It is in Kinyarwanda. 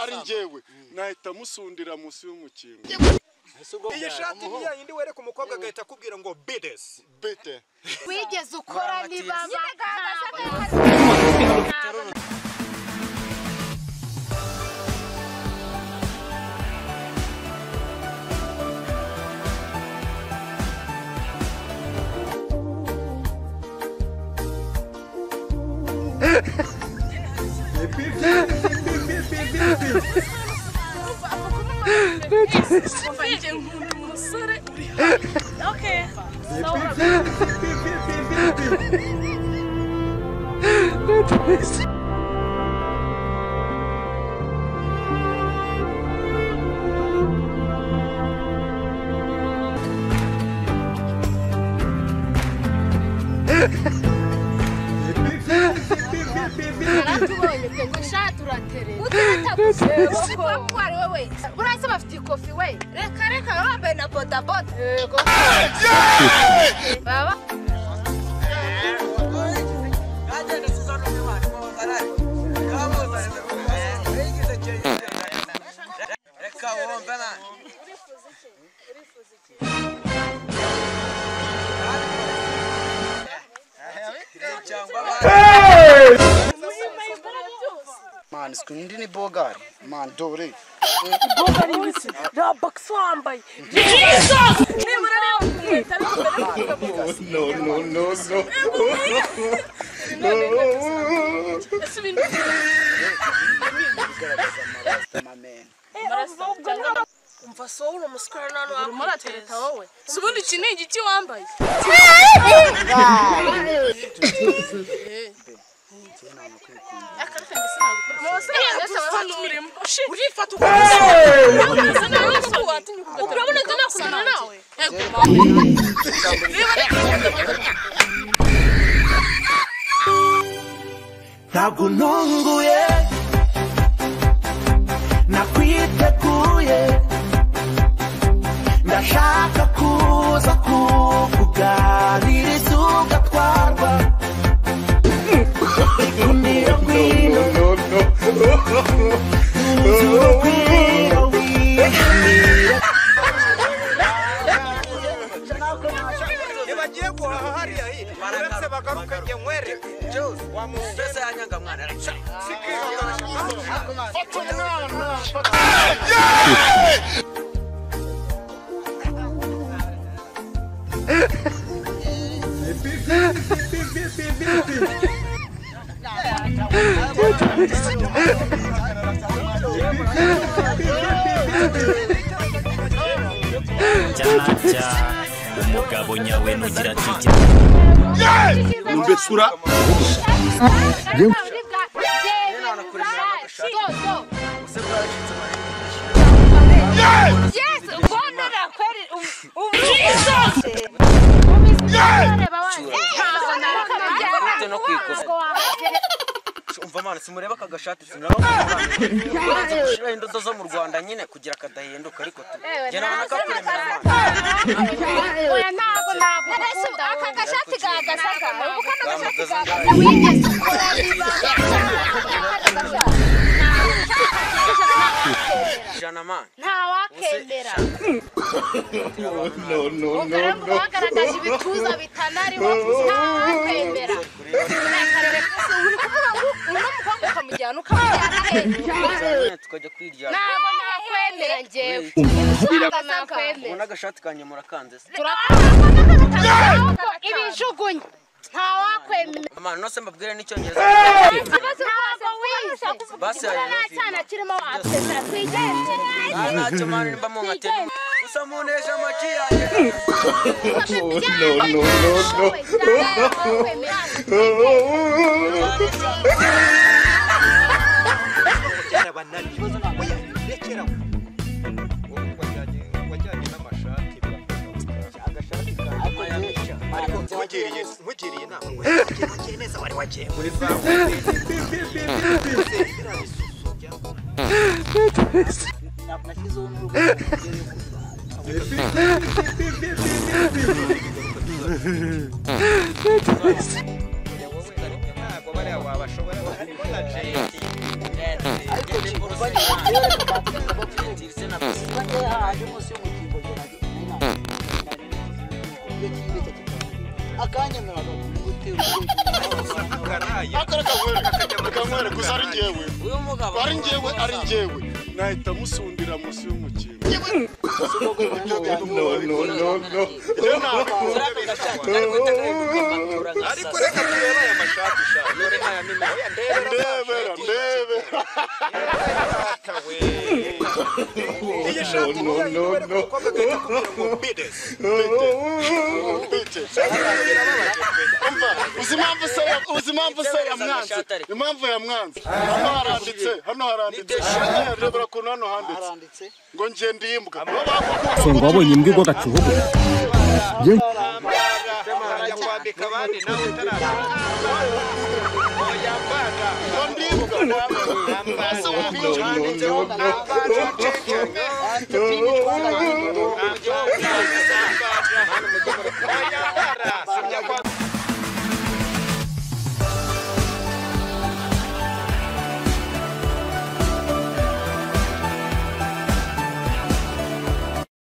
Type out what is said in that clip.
ari njyewe nahita musundira musi y'umukingo iyi shati niya yindi wereka umukobwa agahita akubwira ngo bides bite wigeze ukora ni baba Okay. urasa bafite ikofi we reka bambaye na bodaboda yego baba reka wumve na man skundi ni bogari man dore Bogari wese na box wambaye. Jesus! Umva sohura muskara nano akuratereta wowe. Subundi kinigi iki wambaye? Ntabwo ntunguye nakwiteguye ndashaka kuza kukuganiriza ugatwarwa ikundira ngwino uzura ngwino wihimira bagiye guhaha hariya uretse bagaruka njye nkwere wa musese yanyanga mwana umugabo nyawe nugira tijya umbesura umva mana simureba akagashati sinaraho indodo zo mu Rwanda nyine kugira kadahinduka ariko je nabona kakuremera oya ntago aka gashati gagasaga ubu kana gashati gagasaga wigeze ukora jana man ntawakendera no bagaragaje ibituza bitanariho ntawakwemera uri kuvuga ngo uno mukobwa ukamujyana hejuru tukajya kwiryana ntago nakwemera njyewe ubona agashati kanye murakanze se ibijugunye ntawakwemera amana no se mbabwire n'icyongereza basi cyana kirimo atesera twigendere ntacyo mani mba mu nkateni gusa munesha amaki yanjye nkugiriye inama ngo neza wari wagiye muri akanywere gusa ari njyewe nahita musundira munsi y'umukingo ariko reka turebe aya mashati shaka ndebera iyi shati no uzimamvu se yamwanze impamvu yamwanze hano haranditse rebera kuntu hano handitse ngo nje ndimbwa songa wabonye imbwa igwa gacuho kwambika abandi nawe utarabona